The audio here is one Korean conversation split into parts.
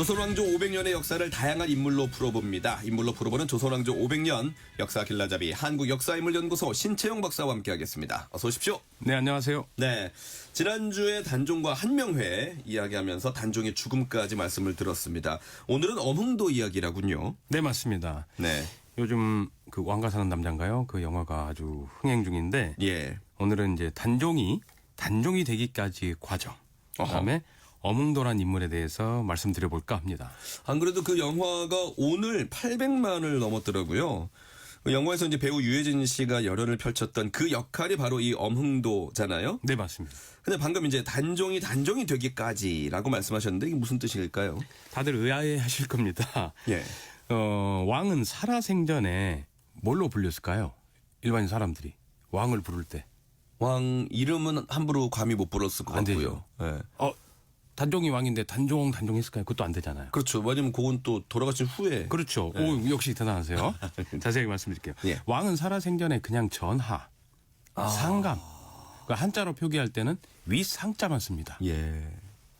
조선왕조 500년의 역사를 다양한 인물로 풀어봅니다. 인물로 풀어보는 조선왕조 500년 역사 길라잡이 한국역사인물연구소 신채용 박사와 함께하겠습니다. 어서 오십시오. 네, 안녕하세요. 네, 지난주에 단종과 한명회 이야기하면서 단종의 죽음까지 말씀을 들었습니다. 오늘은 엄흥도 이야기라군요. 네, 맞습니다. 네, 요즘 그 왕가 사는 남자인가요? 그 영화가 아주 흥행 중인데 예, 오늘은 이제 단종이 되기까지의 과정, 그다음에 엄흥도란 인물에 대해서 말씀드려볼까 합니다. 안 그래도 그 영화가 오늘 800만을 넘었더라고요. 그 영화에서 이제 배우 유해진 씨가 열연을 펼쳤던 그 역할이 바로 이 엄흥도잖아요. 네, 맞습니다. 근데 방금 이제 단종이 되기까지라고 말씀하셨는데 이게 무슨 뜻일까요? 다들 의아해하실 겁니다. 예. 왕은 살아생전에 뭘로 불렸을까요? 일반 사람들이 왕을 부를 때. 왕 이름은 함부로 감히 못 불렀을 것 안 같고요. 예. 단종이 왕인데 단종 했을까요? 그것도 안 되잖아요. 그렇죠. 왜냐면 그건 또 돌아가신 후에. 그렇죠. 오, 역시 대단하세요. 자세히 말씀드릴게요. 예. 왕은 살아생전에 그냥 전하, 상감, 그러니까 한자로 표기할 때는 위상자만 씁니다. 예.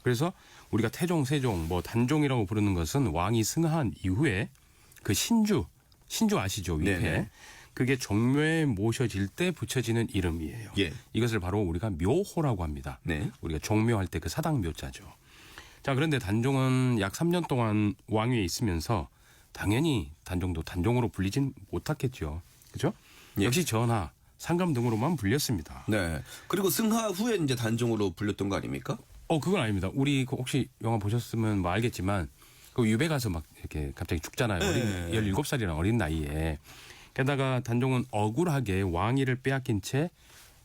그래서 우리가 태종, 세종, 단종이라고 부르는 것은 왕이 승하한 이후에 그 신주 아시죠? 위패. 네네. 그게 종묘에 모셔질 때 붙여지는 이름이에요. 예. 이것을 바로 우리가 묘호라고 합니다. 네. 우리가 종묘할 때 그 사당 묘자죠. 자, 그런데 단종은 약 3년 동안 왕위에 있으면서 당연히 단종도 단종으로 불리진 못했겠죠. 그죠? 예. 역시 전하, 상감 등으로만 불렸습니다. 네. 그리고 승하 후에 이제 단종으로 불렸던 거 아닙니까? 그건 아닙니다. 우리 혹시 영화 보셨으면 알겠지만 그 유배 가서 막 이렇게 갑자기 죽잖아요. 네. 17살이라는 어린 나이에. 게다가 단종은 억울하게 왕위를 빼앗긴 채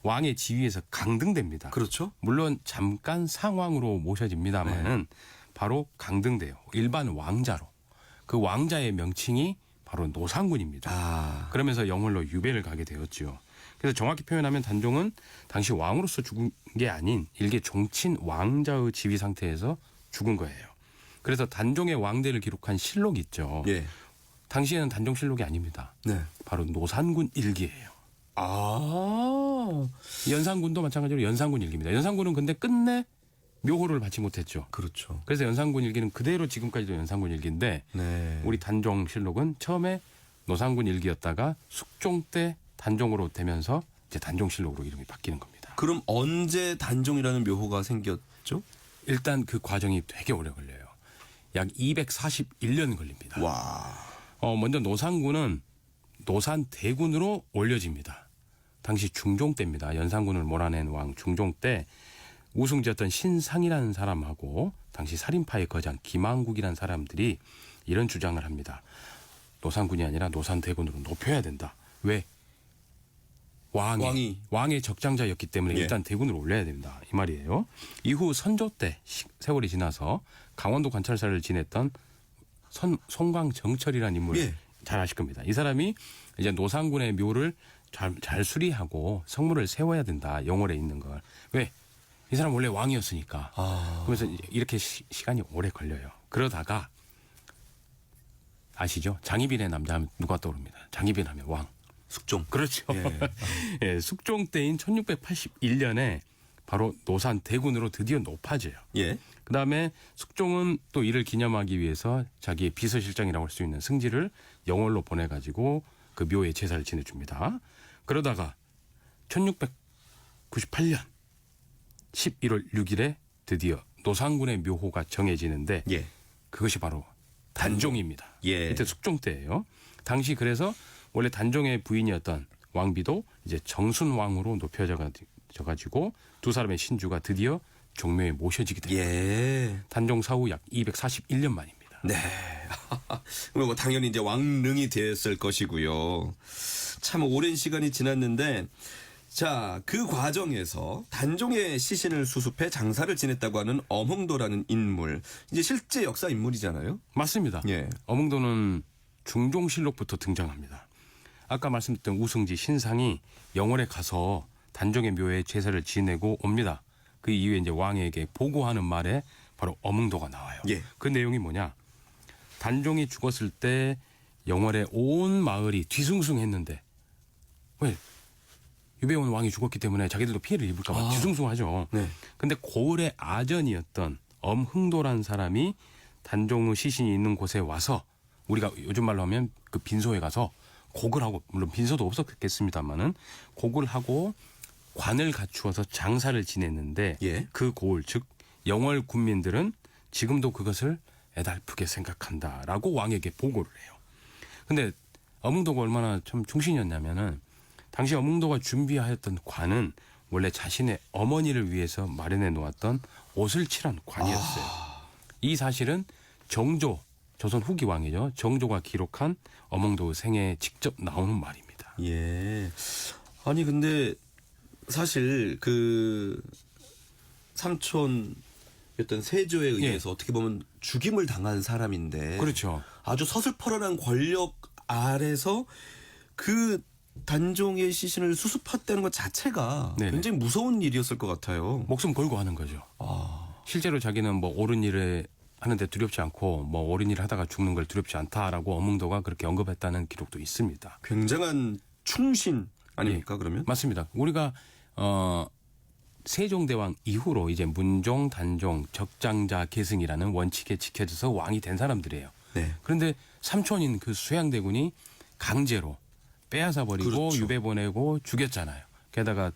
왕의 지위에서 강등됩니다. 그렇죠. 물론 잠깐 상왕으로 모셔집니다만은 바로 강등돼요. 일반 왕자로. 그 왕자의 명칭이 바로 노상군입니다. 그러면서 영월로 유배를 가게 되었죠. 그래서 정확히 표현하면 단종은 당시 왕으로서 죽은 게 아닌 일개 종친 왕자의 지위 상태에서 죽은 거예요. 그래서 단종의 왕대를 기록한 실록이 있죠. 예. 당시에는 단종실록이 아닙니다. 네. 바로 노산군 일기예요. 아. 연산군도 마찬가지로 연산군 일기입니다. 연산군은 근데 끝내 묘호를 받지 못했죠. 그렇죠. 그래서 연산군 일기는 그대로 지금까지도 연산군 일기인데 네. 우리 단종실록은 처음에 노산군 일기였다가 숙종 때 단종으로 되면서 이제 단종실록으로 이름이 바뀌는 겁니다. 그럼 언제 단종이라는 묘호가 생겼죠? 일단 그 과정이 되게 오래 걸려요. 약 241년 걸립니다. 와. 먼저 노산군은 노산 대군으로 올려집니다. 당시 중종 때입니다. 연산군을 몰아낸 왕 중종 때 우승지였던 신상이라는 사람하고 당시 살인파의 거장 김한국이라는 사람들이 이런 주장을 합니다. 노산군이 아니라 노산 대군으로 높여야 된다. 왜? 왕의 적장자였기 때문에 예. 일단 대군으로 올려야 됩니다. 이 말이에요. 이후 선조 때 세월이 지나서 강원도 관찰사를 지냈던 송광정철이라는 인물 예. 잘 아실 겁니다. 이 사람이 이제 노산군의 묘를 잘 수리하고 성물을 세워야 된다. 영월에 있는 걸. 왜? 이 사람 원래 왕이었으니까. 그래서 이렇게 시간이 오래 걸려요. 그러다가 아시죠? 장희빈의 남자 하면 누가 떠오릅니다. 장희빈 하면 왕. 숙종. 그렇죠. 예. 예, 숙종 때인 1681년에 바로 노산 대군으로 드디어 높아져요. 예. 그다음에 숙종은 또 이를 기념하기 위해서 자기의 비서실장이라고 할 수 있는 승지를 영월로 보내가지고 그 묘에 제사를 지내줍니다. 그러다가 1698년 11월 6일에 드디어 노산군의 묘호가 정해지는데 예. 그것이 바로 단종입니다. 예. 이때 숙종 때예요. 당시 그래서 원래 단종의 부인이었던 왕비도 이제 정순왕으로 높여져 가지고 두 사람의 신주가 드디어 종묘에 모셔지게 됩니다. 예. 단종 사후 약 241년 만입니다. 네. 그리고 당연히 이제 왕릉이 됐을 것이고요. 참 오랜 시간이 지났는데 자, 그 과정에서 단종의 시신을 수습해 장사를 지냈다고 하는 엄흥도라는 인물. 이제 실제 역사 인물이잖아요. 맞습니다. 예. 엄흥도는 중종실록부터 등장합니다. 아까 말씀드렸던 우승지 신상이 영월에 가서 단종의 묘에 제사를 지내고 옵니다. 그 이후에 이제 왕에게 보고하는 말에 바로 엄흥도가 나와요. 예. 그 내용이 뭐냐? 단종이 죽었을 때 영월의 온 마을이 뒤숭숭했는데 왜? 유배온 왕이 죽었기 때문에 자기들도 피해를 입을까 봐 뒤숭숭하죠. 네. 근데 고을의 아전이었던 엄흥도라는 사람이 단종의 시신이 있는 곳에 와서 우리가 요즘 말로 하면 그 빈소에 가서 곡을 하고, 물론 빈소도 없었겠습니다만은 곡을 하고 관을 갖추어서 장사를 지냈는데 예. 그 고을, 즉 영월 군민들은 지금도 그것을 애달프게 생각한다라고 왕에게 보고를 해요. 근데 어몽도가 얼마나 참 충신이었냐면은 당시 어몽도가 준비하였던 관은 원래 자신의 어머니를 위해서 마련해 놓았던 옷을 칠한 관이었어요. 이 사실은 정조, 조선 후기 왕이죠. 정조가 기록한 어몽도의 생애에 직접 나오는 말입니다. 예. 아니 근데 사실 그 삼촌이었던 세조에 의해서 어떻게 보면 죽임을 당한 사람인데 그렇죠. 아주 서슬퍼런한 권력 아래서 그 단종의 시신을 수습했다는 것 자체가 네네. 굉장히 무서운 일이었을 것 같아요. 목숨 걸고 하는 거죠. 아, 실제로 자기는 뭐 옳은 일을 하는데 두렵지 않고 뭐 옳은 일을 하다가 죽는 걸 두렵지 않다라고 어몽도가 그렇게 언급했다는 기록도 있습니다. 굉장한 충신 아닙니까 그러면? 맞습니다. 우리가 세종대왕 이후로 이제 문종, 단종, 적장자 계승이라는 원칙에 지켜져서 왕이 된 사람들이에요. 네. 그런데 삼촌인 그 수양대군이 강제로 빼앗아 버리고 그렇죠. 유배 보내고 죽였잖아요. 게다가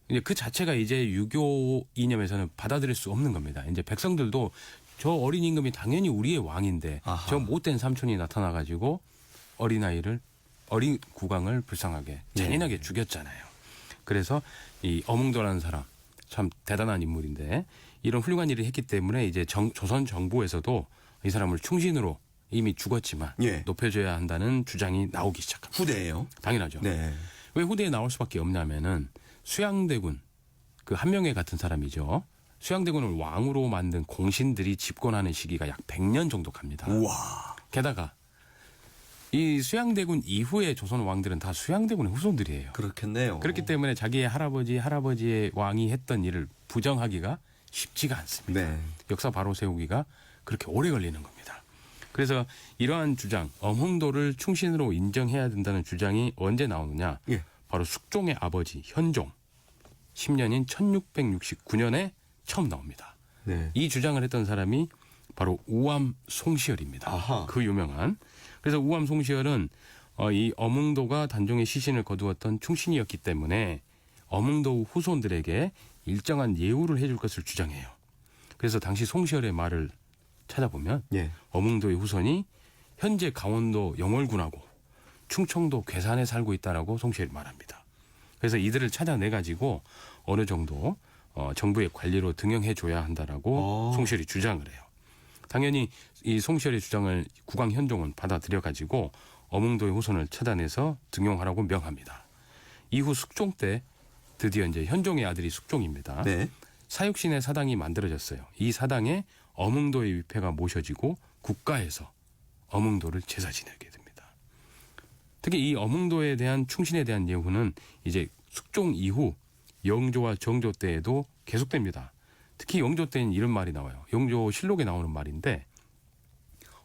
이제 그 자체가 이제 유교 이념에서는 받아들일 수 없는 겁니다. 이제 백성들도 저 어린 임금이 당연히 우리의 왕인데 아하. 저 못된 삼촌이 나타나 가지고 어린 국왕을 불쌍하게 잔인하게 죽였잖아요. 그래서 이 어몽도라는 사람 참 대단한 인물인데 이런 훌륭한 일을 했기 때문에 이제 조선 정부에서도 이 사람을 충신으로 이미 죽었지만 예. 높여줘야 한다는 주장이 나오기 시작합니다. 후대예요. 당연하죠. 네. 왜 후대에 나올 수밖에 없냐면은 수양대군 그 한명회 같은 사람이죠. 수양대군을 왕으로 만든 공신들이 집권하는 시기가 약 100년 정도 갑니다. 우와. 게다가 이 수양대군 이후의 조선 왕들은 다 수양대군의 후손들이에요. 그렇겠네요. 그렇기 때문에 자기의 할아버지의 왕이 했던 일을 부정하기가 쉽지가 않습니다. 네. 역사 바로 세우기가 그렇게 오래 걸리는 겁니다. 그래서 이러한 주장, 어몽도를 충신으로 인정해야 된다는 주장이 언제 나오느냐? 예. 바로 숙종의 아버지 현종 10년인 1669년에 처음 나옵니다. 네. 이 주장을 했던 사람이 바로 우암 송시열입니다. 아하. 그 유명한. 그래서 우암 송시열은 이 어몽도가 단종의 시신을 거두었던 충신이었기 때문에 어몽도 후손들에게 일정한 예우를 해줄 것을 주장해요. 그래서 당시 송시열의 말을 찾아보면 예. 어몽도의 후손이 현재 강원도 영월군하고 충청도 괴산에 살고 있다라고 송시열이 말합니다. 그래서 이들을 찾아내 가지고 어느 정도 정부의 관리로 등용해줘야 한다라고 송시열이 주장을 해요. 당연히 이 송시열의 주장을 국왕 현종은 받아들여 가지고 어몽도의 후손을 찾아내서 등용하라고 명합니다. 이후 숙종 때 드디어 이제 현종의 아들이 숙종입니다. 네. 사육신의 사당이 만들어졌어요. 이 사당에 어몽도의 위패가 모셔지고 국가에서 어몽도를 제사 지내게 됩니다. 특히 이 어몽도에 대한 충신에 대한 예우는 이제 숙종 이후 영조와 정조 때에도 계속됩니다. 특히 영조 때는 이런 말이 나와요. 영조 실록에 나오는 말인데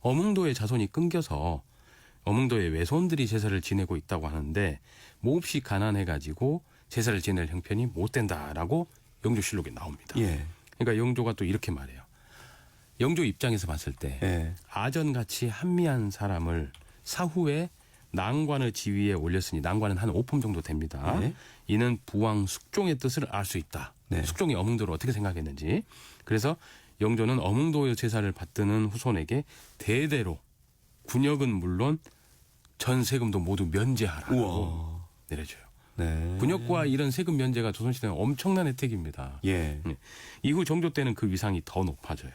어몽도의 자손이 끊겨서 어몽도의 외손들이 제사를 지내고 있다고 하는데 몹시 가난해가지고 제사를 지낼 형편이 못 된다라고 영조 실록에 나옵니다. 예. 그러니까 영조가 또 이렇게 말해요. 영조 입장에서 봤을 때 예. 아전같이 한미한 사람을 사후에 난관의 지위에 올렸으니 난관은 한 5품 정도 됩니다. 네. 이는 부왕 숙종의 뜻을 알 수 있다. 네. 숙종이 어몽도를 어떻게 생각했는지. 그래서 영조는 어몽도의 제사를 받드는 후손에게 대대로 군역은 물론 전 세금도 모두 면제하라고 우와. 내려줘요. 네. 군역과 이런 세금 면제가 조선시대는 엄청난 혜택입니다. 예. 이후 정조 때는 그 위상이 더 높아져요.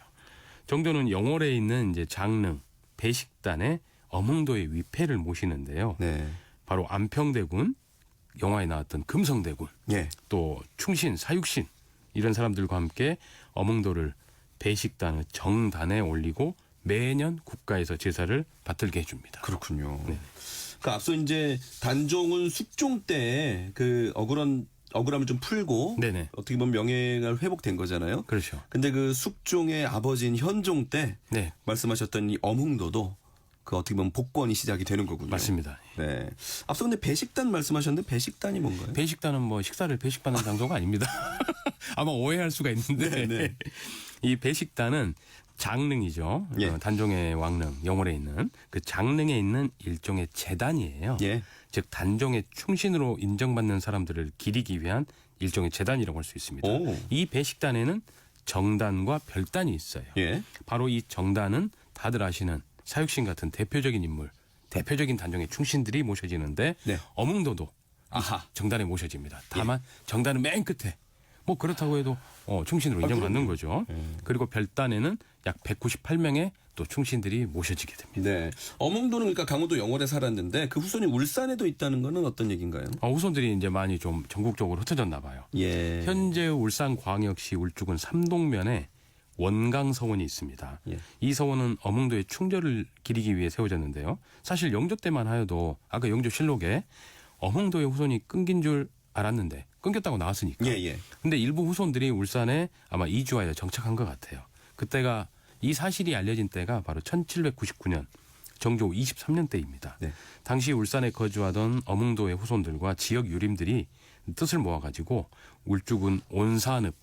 정조는 영월에 있는 이제 장릉 배식단에 어몽도의 위패를 모시는데요. 네. 바로 안평대군, 영화에 나왔던 금성대군, 예. 또 충신, 사육신 이런 사람들과 함께 어몽도를 배식단의 정단에 올리고 매년 국가에서 제사를 받들게 해줍니다. 그렇군요. 네. 그 앞서 이제 단종은 숙종 때 그 억울함을 좀 풀고 네네. 어떻게 보면 명예가 회복된 거잖아요. 그렇죠. 근데 그 숙종의 아버지인 현종 때 네, 말씀하셨던 이 어몽도도 그 어떻게 보면 복권이 시작이 되는 거군요. 맞습니다. 네. 앞서 근데 배식단 말씀하셨는데 배식단이 뭔가요? 배식단은 뭐 식사를 배식받는 장소가 아닙니다. 아마 오해할 수가 있는데 네. 이 배식단은 장릉이죠. 예. 단종의 왕릉, 영월에 있는 그 장릉에 있는 일종의 재단이에요. 예. 즉 단종의 충신으로 인정받는 사람들을 기리기 위한 일종의 재단이라고 할 수 있습니다. 오. 이 배식단에는 정단과 별단이 있어요. 예. 바로 이 정단은 다들 아시는 사육신 같은 대표적인 인물, 대표적인 단종의 충신들이 모셔지는데 네. 어몽도도 아하. 정단에 모셔집니다. 다만 정단은 맨 끝에. 뭐 그렇다고 해도 충신으로 인정받는 거죠. 그리고 별단에는 약 198명의 또 충신들이 모셔지게 됩니다. 네. 어몽도는 그러니까 강원도 영월에 살았는데 그 후손이 울산에도 있다는 거는 어떤 얘기인가요? 후손들이 이제 많이 좀 전국적으로 흩어졌나 봐요. 예. 현재 울산광역시 울주군 삼동면에 원강서원이 있습니다. 예. 이 서원은 어몽도의 충절을 기리기 위해 세워졌는데요. 사실 영조 때만 하여도 아까 영조실록에 어몽도의 후손이 끊긴 줄 알았는데 끊겼다고 나왔으니까. 예, 예. 근데 일부 후손들이 울산에 아마 이주하여 정착한 것 같아요. 그때가 이 사실이 알려진 때가 바로 1799년 정조 23년 때입니다. 네. 당시 울산에 거주하던 어몽도의 후손들과 지역 유림들이 뜻을 모아가지고 울주군 온산읍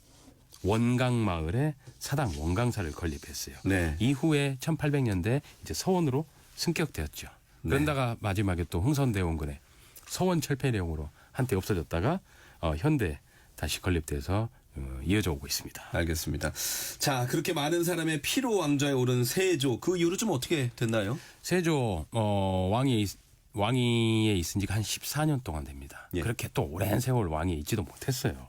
원강마을에 사당 원강사를 건립했어요. 네. 이후에 1800년대 이제 서원으로 승격되었죠. 그런다가 마지막에 또 흥선대원군의 서원 철폐령으로 한때 없어졌다가 현대 다시 건립돼서 이어져 오고 있습니다. 알겠습니다. 자, 그렇게 많은 사람의 피로 왕좌에 오른 세조 그 이후로 좀 어떻게 됐나요? 세조 왕위에 있은 지가 한 14년 동안 됩니다. 예. 그렇게 또 오랜 세월 왕위에 있지도 못했어요.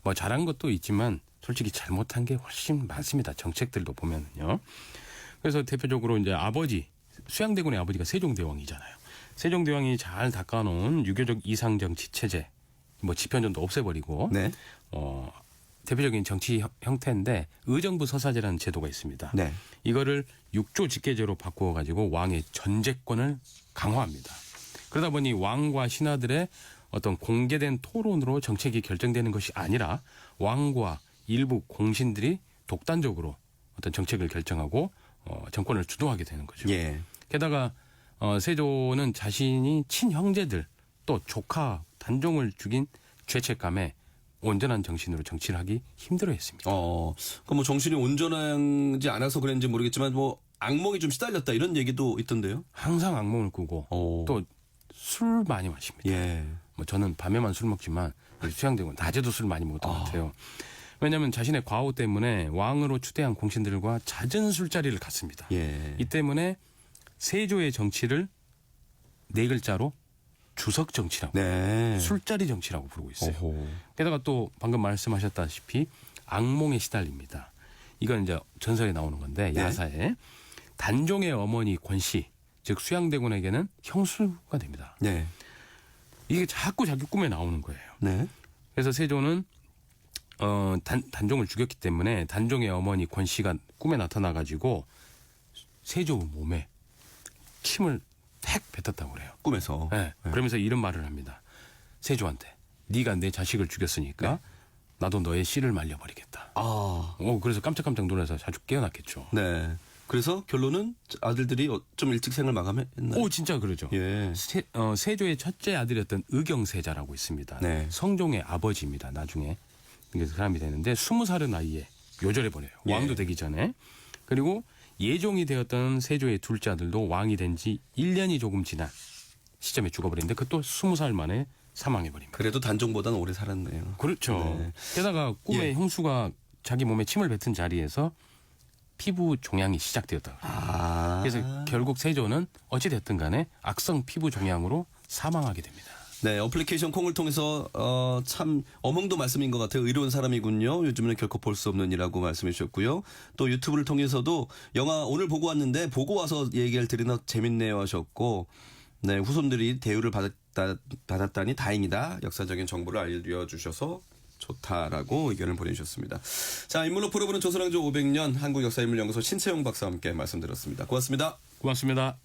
뭐 잘한 것도 있지만 솔직히 잘못한 게 훨씬 많습니다. 정책들도 보면요. 그래서 대표적으로 이제 아버지 수양대군의 아버지가 세종대왕이잖아요. 세종대왕이 잘 닦아놓은 유교적 이상정치 체제, 뭐 집현전도 없애버리고 네. 대표적인 정치 형태인데 의정부 서사제라는 제도가 있습니다. 네. 이거를 육조 직계제로 바꾸어가지고 왕의 전제권을 강화합니다. 그러다 보니 왕과 신하들의 어떤 공개된 토론으로 정책이 결정되는 것이 아니라 왕과 일부 공신들이 독단적으로 어떤 정책을 결정하고 정권을 주도하게 되는 거죠. 예. 게다가 세조는 자신이 친형제들 또 조카 단종을 죽인 죄책감에 온전한 정신으로 정치를 하기 힘들어했습니다. 그 뭐 정신이 온전하지 않아서 그랬는지 모르겠지만 뭐 악몽이 좀 시달렸다 이런 얘기도 있던데요. 항상 악몽을 꾸고 또 술 많이 마십니다. 예. 뭐 저는 밤에만 술 먹지만 수양대군 낮에도 술 많이 먹었던 것 같아요. 왜냐하면 자신의 과오 때문에 왕으로 추대한 공신들과 잦은 술자리를 갔습니다. 예. 이 때문에 세조의 정치를 네 글자로 주석 정치라고 네. 술자리 정치라고 부르고 있어요. 오호. 게다가 또 방금 말씀하셨다시피 악몽에 시달립니다. 이건 이제 전설에 나오는 건데 네. 야사에 단종의 어머니 권씨 즉 수양대군에게는 형수가 됩니다. 네. 이게 자꾸 자기 꿈에 나오는 거예요. 네. 그래서 세조는 단종을 죽였기 때문에 단종의 어머니 권씨가 꿈에 나타나가지고 세조 몸에 침을 택 뱉었다고 그래요. 꿈에서. 네. 그러면서 이런 말을 합니다. 세조한테 네가 내 자식을 죽였으니까 네. 나도 너의 씨를 말려버리겠다. 그래서 깜짝깜짝 놀라서 자주 깨어났겠죠. 네. 그래서 결론은 아들들이 좀 일찍 생을 마감했나요? 진짜 그러죠. 예. 세조의 첫째 아들이었던 의경세자라고 있습니다. 네. 성종의 아버지입니다. 나중에 그 사람이 되는데 20살의 나이에 요절해 버려요. 예. 왕도 되기 전에. 그리고 예종이 되었던 세조의 둘째 아들도 왕이 된 지 1년이 조금 지난 시점에 죽어버리는데 그것도 20살 만에 사망해버립니다. 그래도 단종보다는 오래 살았네요. 그렇죠. 네. 게다가 꿈에 예. 형수가 자기 몸에 침을 뱉은 자리에서 피부 종양이 시작되었다. 그래서 결국 세조는 어찌됐든 간에 악성 피부 종양으로 사망하게 됩니다. 네, 어플리케이션 콩을 통해서 참 어몽도 말씀인 것 같아요. 의로운 사람이군요. 요즘에는 결코 볼 수 없는 일이라고 말씀해 주셨고요. 또 유튜브를 통해서도 영화 오늘 보고 왔는데 보고 와서 얘기를 드리나 재밌네요 하셨고 네, 후손들이 대우를 받았다니 다행이다. 역사적인 정보를 알려주셔서 좋다라고 의견을 보내주셨습니다. 자, 인물로 풀어보는 조선왕조 500년 한국역사인물연구소 신채용 박사와 함께 말씀드렸습니다. 고맙습니다. 고맙습니다.